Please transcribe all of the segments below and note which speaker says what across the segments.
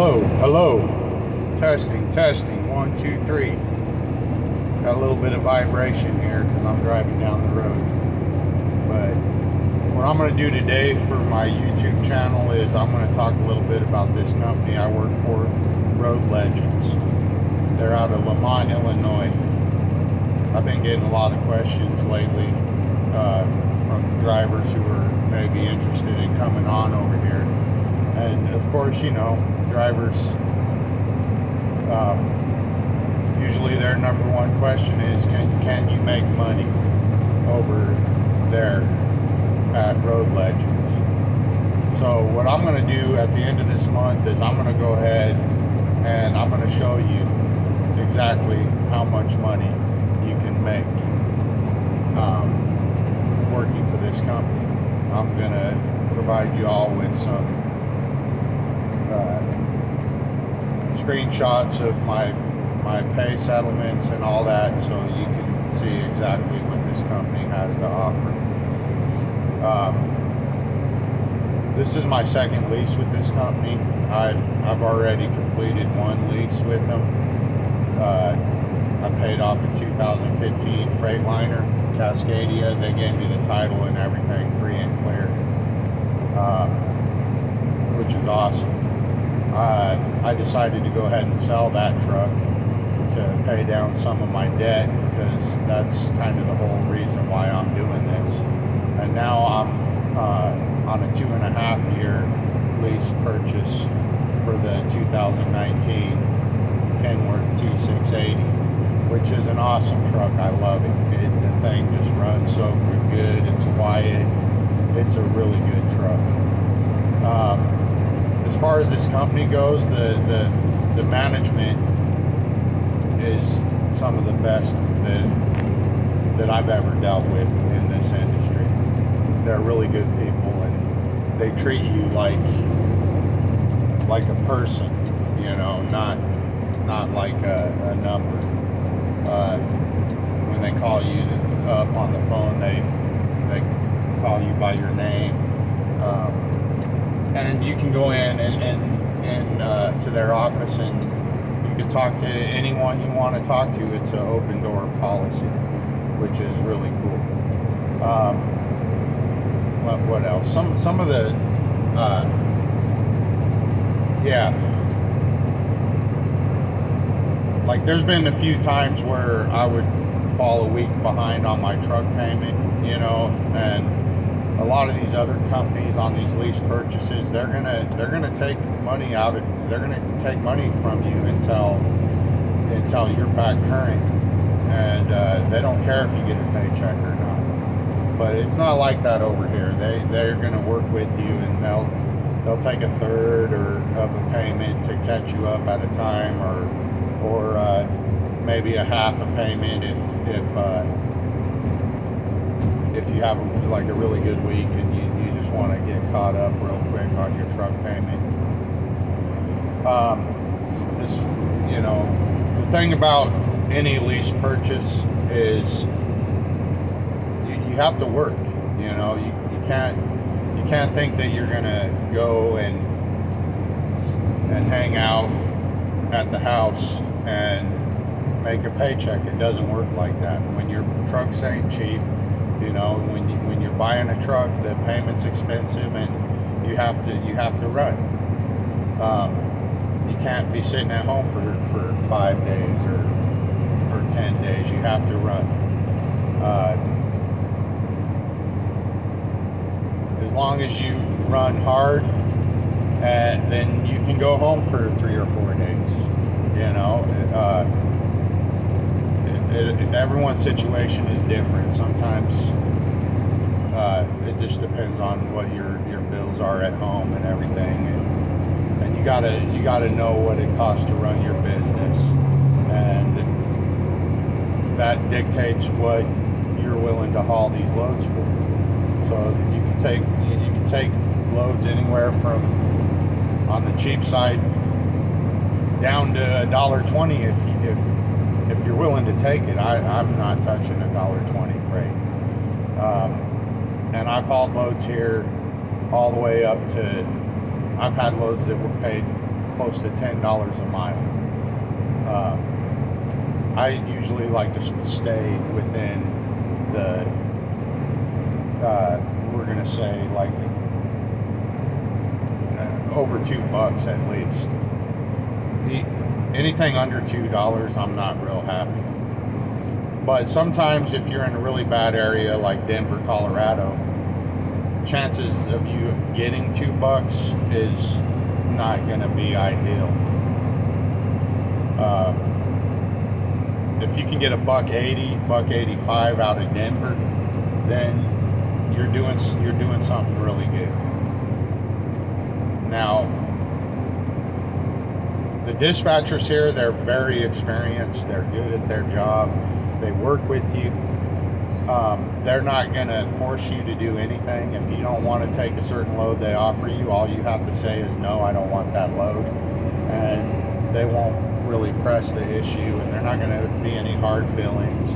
Speaker 1: Hello. Testing. 1, 2, 3. Got a little bit of vibration here because I'm driving down the road. But what I'm going to do today for my YouTube channel is I'm going to talk a little bit about this company I work for, Road Legends. They're out of Lamont, Illinois. I've been getting a lot of questions lately from drivers who are maybe interested in coming on over here. And of course, you know, drivers, usually their number one question is, can you make money over there at Road Legends? So what I'm going to do at the end of this month is I'm going to go ahead and I'm going to show you exactly how much money you can make working for this company. I'm going to provide you all with some screenshots of my pay settlements and all that, so you can see exactly what this company has to offer. This is my second lease with this company. I've already completed one lease with them. I paid off a 2015 Freightliner Cascadia. They gave me the title and everything free and clear, which is awesome. I decided to go ahead and sell that truck to pay down some of my debt, because that's kind of the whole reason why I'm doing this. And now I'm on a 2.5-year lease purchase for the 2019 Kenworth T680, which is an awesome truck. I love it. The thing just runs so good. It's quiet. It's a really good truck. As far as this company goes, the management is some of the best that I've ever dealt with in this industry. They're really good people, and they treat you like a person, you know, not like a number. When they call you up on the phone, they call you by your name. And you can go in and to their office, and you can talk to anyone you want to talk to. It's an open door policy, which is really cool. What else? Some of the like there's been a few times where I would fall a week behind on my truck payment, you know, and a lot of these other companies on these lease purchases, they're gonna take money from you until you're back current, and they don't care if you get a paycheck or not. But it's not like that over here. They're gonna work with you, and they'll take a third of a payment to catch you up at a time, or maybe a half a payment if you have like a really good week and you just want to get caught up real quick on your truck payment. You know, the thing about any lease purchase is you have to work. You know, you can't think that you're gonna go and hang out at the house and make a paycheck. It doesn't work like that. When your trucks ain't cheap, you know, when you're buying a truck, the payment's expensive, and you have to run. You can't be sitting at home for 5 days or 10 days. You have to run. As long as you run hard, then you can go home for 3 or 4 days. You know, everyone's situation is different. Sometimes it just depends on what your bills are at home and everything, and you gotta know what it costs to run your business, and that dictates what you're willing to haul these loads for. So you can take loads anywhere from, on the cheap side, down to $1.20 if you're willing to take it. I'm not touching $1.20 freight. And I've hauled loads here all the way up to, I've had loads that were paid close to $10 a mile. I usually like to stay within the, we're gonna say like over $2 at least. Anything under $2, I'm not real happy. But sometimes if you're in a really bad area like Denver, Colorado, chances of you getting $2 is not gonna be ideal. If you can get a $1.80, $1.85 out of Denver, then you're doing something really good. Now, the dispatchers here, they're very experienced. They're good at their job. They work with you. They're not gonna force you to do anything. If you don't want to take a certain load they offer you, all you have to say is, no, I don't want that load. And they won't really press the issue, and they're not going to be any hard feelings.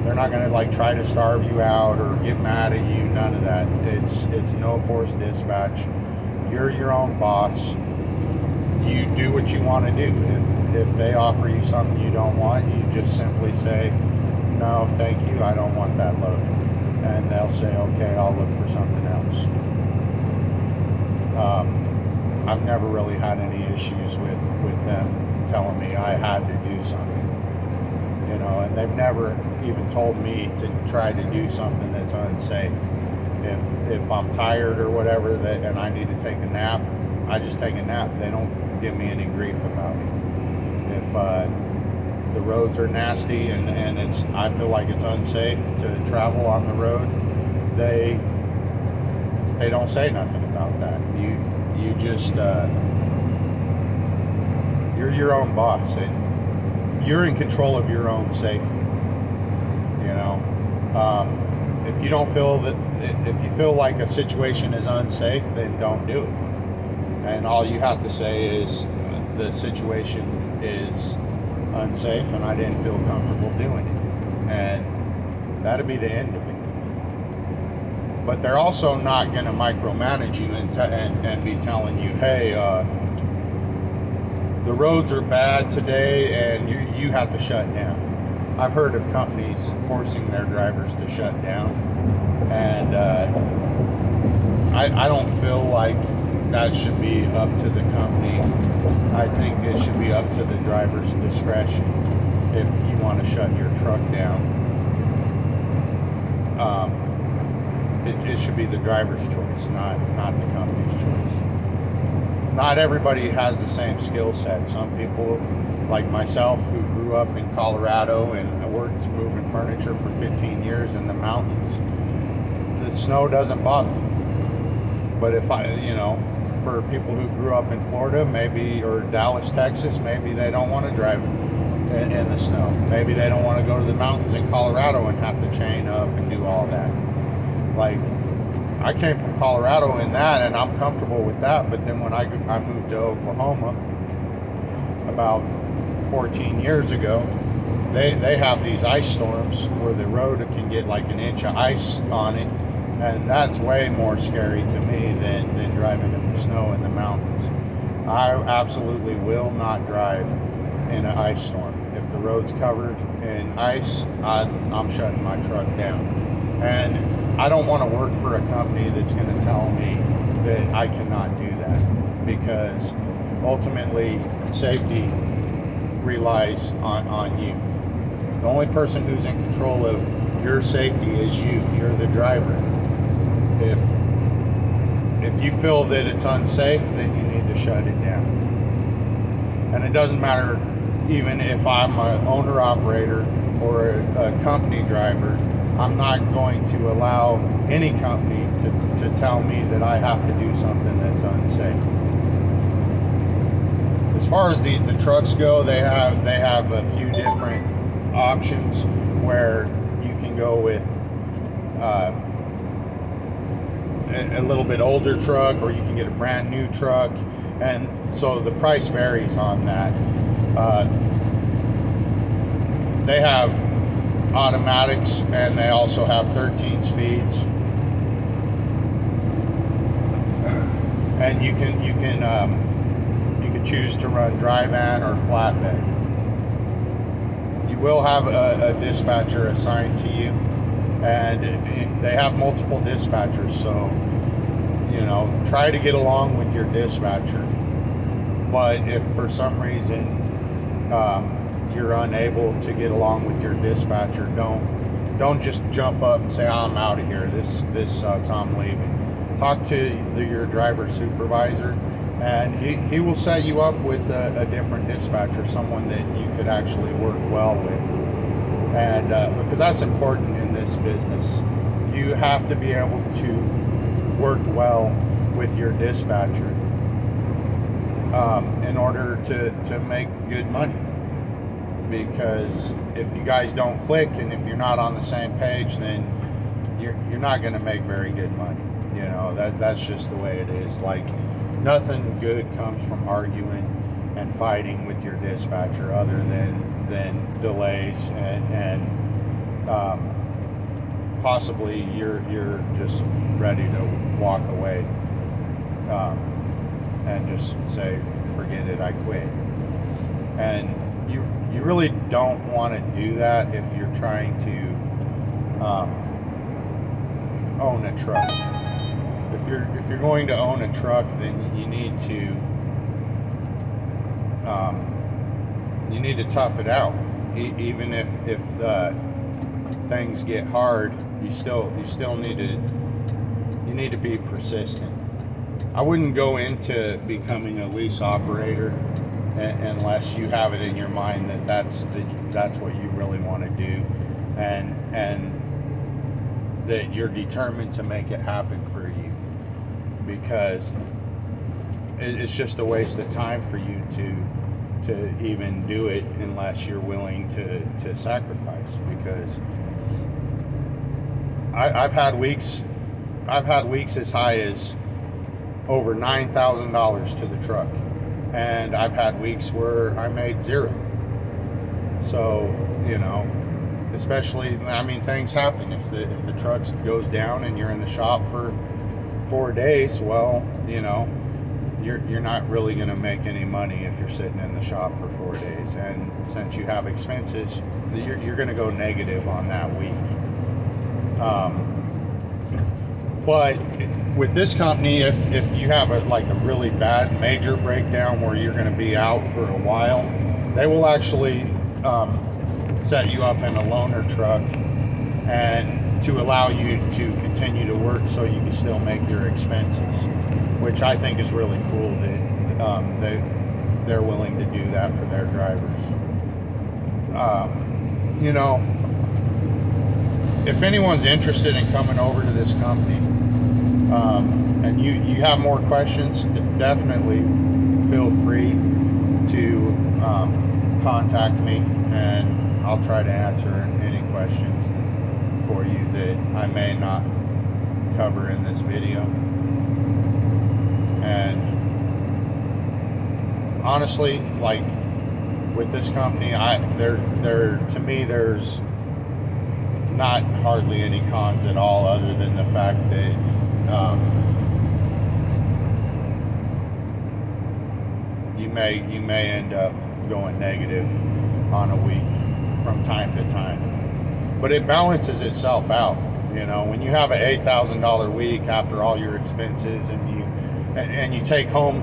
Speaker 1: They're not going to like try to starve you out or get mad at you. None of that. It's no forced dispatch. You're your own boss. You do what you want to do. If they offer you something you don't want, you just simply say, no, thank you, I don't want that load. And they'll say, okay, I'll look for something else. I've never really had any issues with them telling me I had to do something, you know, and they've never even told me to try to do something that's unsafe. If I'm tired or whatever and I need to take a nap, I just take a nap. They don't give me any grief about it. If the roads are nasty and I feel like it's unsafe to travel on the road, they don't say nothing about that. You just you're your own boss, and you're in control of your own safety. You know, if you don't feel that, if you feel like a situation is unsafe, then don't do it. And all you have to say is the situation is unsafe and I didn't feel comfortable doing it, and that'd be the end of it. But they're also not going to micromanage you and be telling you, hey, the roads are bad today and you have to shut down. I've heard of companies forcing their drivers to shut down, and I don't feel like that should be up to the company. I think it should be up to the driver's discretion if you want to shut your truck down. It should be the driver's choice, not the company's choice. Not everybody has the same skill set. Some people, like myself, who grew up in Colorado and worked moving furniture for 15 years in the mountains, the snow doesn't bother me. But if for people who grew up in Florida, maybe, or Dallas, Texas, maybe they don't want to drive in the snow. Maybe they don't want to go to the mountains in Colorado and have to chain up and do all that. Like, I came from Colorado in that, and I'm comfortable with that. But then when I moved to Oklahoma about 14 years ago, they have these ice storms where the road can get like an inch of ice on it, and that's way more scary to me than driving in the snow in the mountains. I absolutely will not drive in an ice storm. If the road's covered in ice, I'm shutting my truck down. And I don't want to work for a company that's going to tell me that I cannot do that, because ultimately safety relies on you. The only person who's in control of your safety is you. You're the driver. If you feel that it's unsafe, then you need to shut it down. And it doesn't matter even if I'm an owner-operator or a company driver. I'm not going to allow any company to tell me that I have to do something that's unsafe. As far as the trucks go, they have a few different options where you can go with a little bit older truck, or you can get a brand new truck, and so the price varies on that. They have automatics, and they also have 13 speeds, and you You could choose to run dry van or flatbed. You will have a dispatcher assigned to you, and they have multiple dispatchers, so try to get along with your dispatcher. But if for some reason you're unable to get along with your dispatcher, don't just jump up and say, I'm out of here, this sucks, I'm leaving. Talk to your driver supervisor, and he will set you up with a different dispatcher, someone that you could actually work well with. And because that's important in this business, you have to be able to work well with your dispatcher in order to make good money. Because if you guys don't click, and if you're not on the same page, then you're not going to make very good money. That's just the way it is. Like, nothing good comes from arguing and fighting with your dispatcher, other than delays and possibly you're just ready to walk away and just say, forget it, I quit. And you really don't want to do that if you're trying to own a truck. If you're going to own a truck, then you need to tough it out. Even if things get hard, you still need to be persistent. I wouldn't go into becoming a lease operator unless you have it in your mind that that's what you really want to do, and that you're determined to make it happen for you, because it's just a waste of time for you to even do it unless you're willing to sacrifice. Because I've had weeks as high as over $9,000 to the truck, and I've had weeks where I made zero. So especially, things happen. If the truck goes down and you're in the shop for 4 days, well, you're not really going to make any money if you're sitting in the shop for 4 days. And since you have expenses, you're going to go negative on that week. But with this company, if you have a really bad major breakdown where you're going to be out for a while, they will actually set you up in a loaner truck and to allow you to continue to work so you can still make your expenses, which I think is really cool that they're willing to do that for their drivers. If anyone's interested in coming over to this company, and you have more questions, definitely feel free to contact me, and I'll try to answer any questions for you that I may not cover in this video. And honestly, with this company, to me there's not hardly any cons at all, other than the fact that you may end up going negative on a week from time to time, but it balances itself out. When you have an $8,000 week after all your expenses, and you take home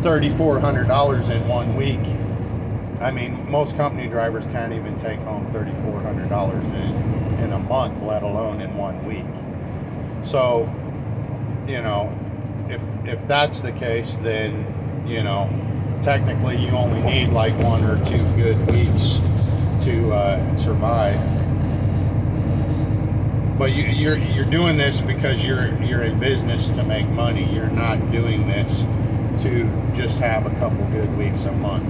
Speaker 1: $3,400 in 1 week. Most company drivers can't even take home $3,400 in a month, let alone in 1 week. So, if that's the case, then technically you only need 1 or 2 good weeks to survive. But you're doing this because you're in business to make money. You're not doing this to just have a couple good weeks a month.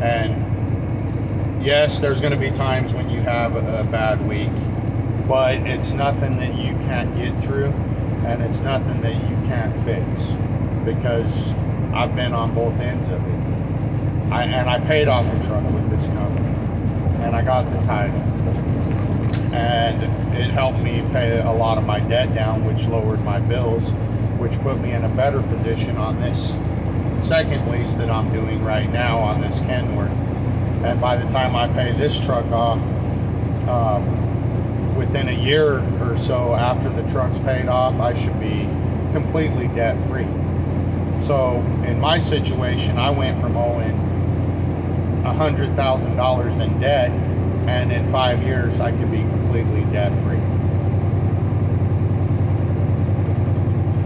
Speaker 1: And yes, there's going to be times when you have a bad week, but it's nothing that you can't get through, and it's nothing that you can't fix, because I've been on both ends of it. I paid off a truck with this company, and I got the title, and it helped me pay a lot of my debt down, which lowered my bills, which put me in a better position on this second lease that I'm doing right now on this Kenworth. And by the time I pay this truck off, within a year or so after the truck's paid off, I should be completely debt free. So in my situation, I went from owing $100,000 in debt, and in 5 years I could be completely debt free.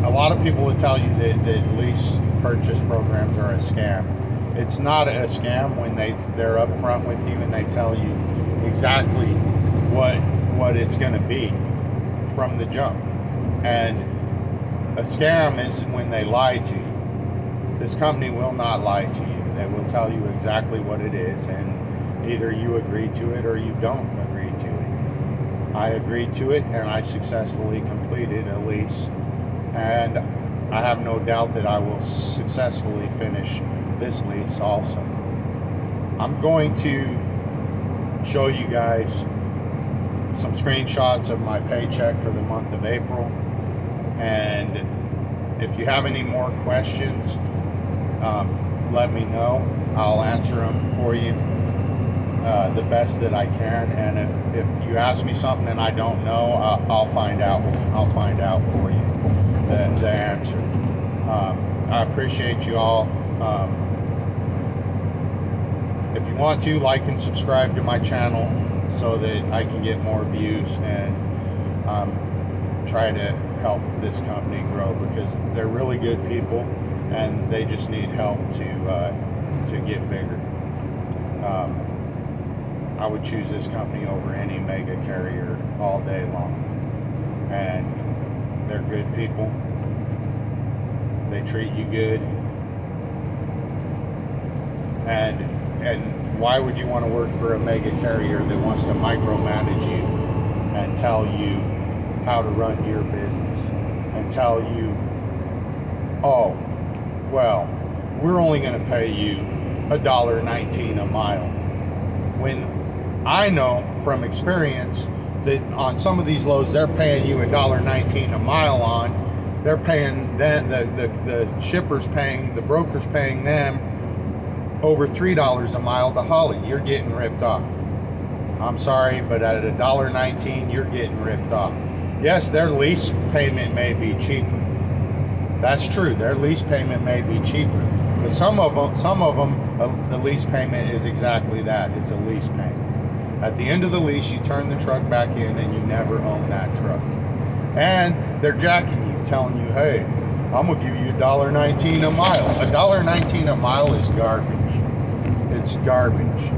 Speaker 1: A lot of people will tell you that lease purchase programs are a scam. It's not a scam when they're upfront with you and they tell you exactly what it's going to be from the jump. And a scam is when they lie to you. This company will not lie to you. They will tell you exactly what it is, and either you agree to it or you don't agree to it. I agreed to it, and I successfully completed a lease, and I have no doubt that I will successfully finish this lease also. I'm going to show you guys some screenshots of my paycheck for the month of April, and if you have any more questions, let me know. I'll answer them for you the best that I can, and if you ask me something and I don't know, I'll find out for you the answer. I appreciate you all. If you want to, like and subscribe to my channel so that I can get more views and try to help this company grow, because they're really good people and they just need help to get bigger. I would choose this company over any mega carrier all day long, and they're good people. They treat you good, and why would you want to work for a mega carrier that wants to micromanage you and tell you how to run your business and tell you, oh, well, we're only going to pay you $1.19 a mile, when I know from experience that on some of these loads they're paying you $1.19 a mile on. They're paying them, the shipper's paying, the broker's paying them over $3 a mile to haul it. You're getting ripped off. I'm sorry, but at $1.19 you're getting ripped off. Yes, their lease payment may be cheaper. That's true. Their lease payment may be cheaper, but some of them, the lease payment is exactly that. It's a lease payment. At the end of the lease, you turn the truck back in, and you never own that truck. And they're jacking you, telling you, "Hey, I'm gonna give you $1.19 a mile." $1.19 a mile is garbage. It's garbage.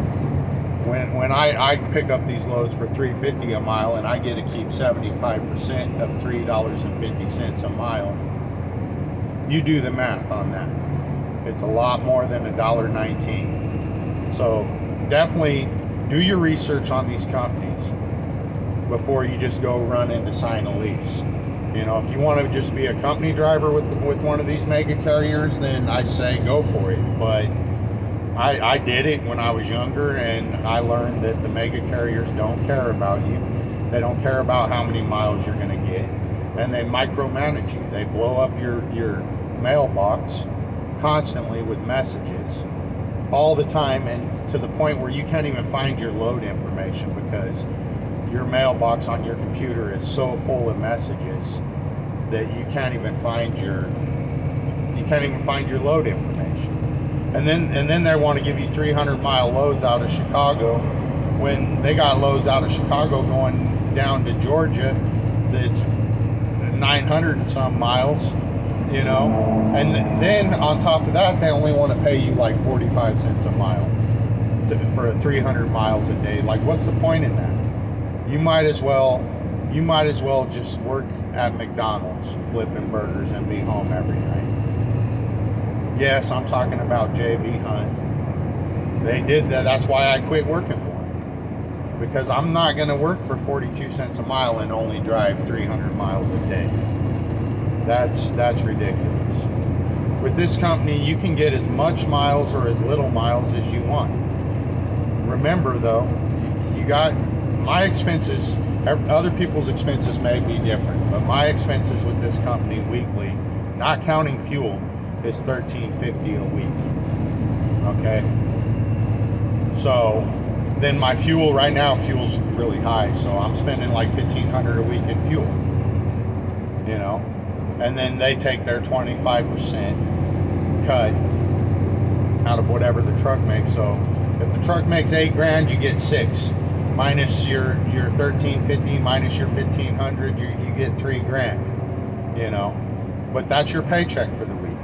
Speaker 1: When I pick up these loads for $3.50 a mile, and I get to keep 75% of $3.50 a mile, you do the math on that. It's a lot more than $1.19. So definitely do your research on these companies before you just go run in to sign a lease. You know, if you want to just be a company driver with one of these mega carriers, then I say go for it. But I did it when I was younger, and I learned that the mega carriers don't care about you. They don't care about how many miles you're going to get, and they micromanage you. They blow up your mailbox constantly with messages all the time, and to the point where you can't even find your load information because your mailbox on your computer is so full of messages that you can't even find your load information. And then they want to give you 300-mile loads out of Chicago when they got loads out of Chicago going down to Georgia that's 900 and some miles, you know. And then on top of that, they only want to pay you like 45 cents a mile for 300 miles a day. Like, what's the point in that? You might as well just work at McDonald's flipping burgers and be home every night. Yes, I'm talking about JB Hunt. They did that. That's why I quit working for them, because I'm not going to work for 42 cents a mile and only drive 300 miles a day. That's ridiculous. With this company, you can get as much miles or as little miles as you want. Remember though, you got my expenses. Other people's expenses may be different, but my expenses with this company weekly, not counting fuel, is $13.50 a week. Okay, so then my fuel right now, fuel's really high, so I'm spending like $1,500 a week in fuel, you know. And then they take their 25% cut out of whatever the truck makes. So if the truck makes $8,000, you get 6, minus your $13.50 minus your $1,500, you get $3,000, you know. But that's your paycheck for the week,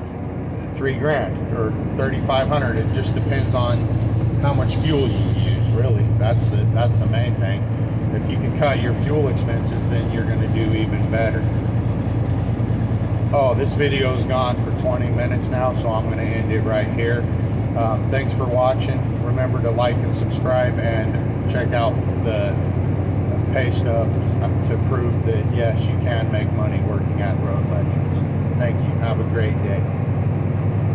Speaker 1: $3,000 or $3,500. It just depends on how much fuel you use. Really, that's the main thing. If you can cut your fuel expenses, then you're going to do even better. Oh, this video's gone for 20 minutes now, so I'm going to end it right here. Thanks for watching. Remember to like and subscribe, and check out the pay stubs to prove that yes, you can make money working at Road Legends. Thank you. Have a great day.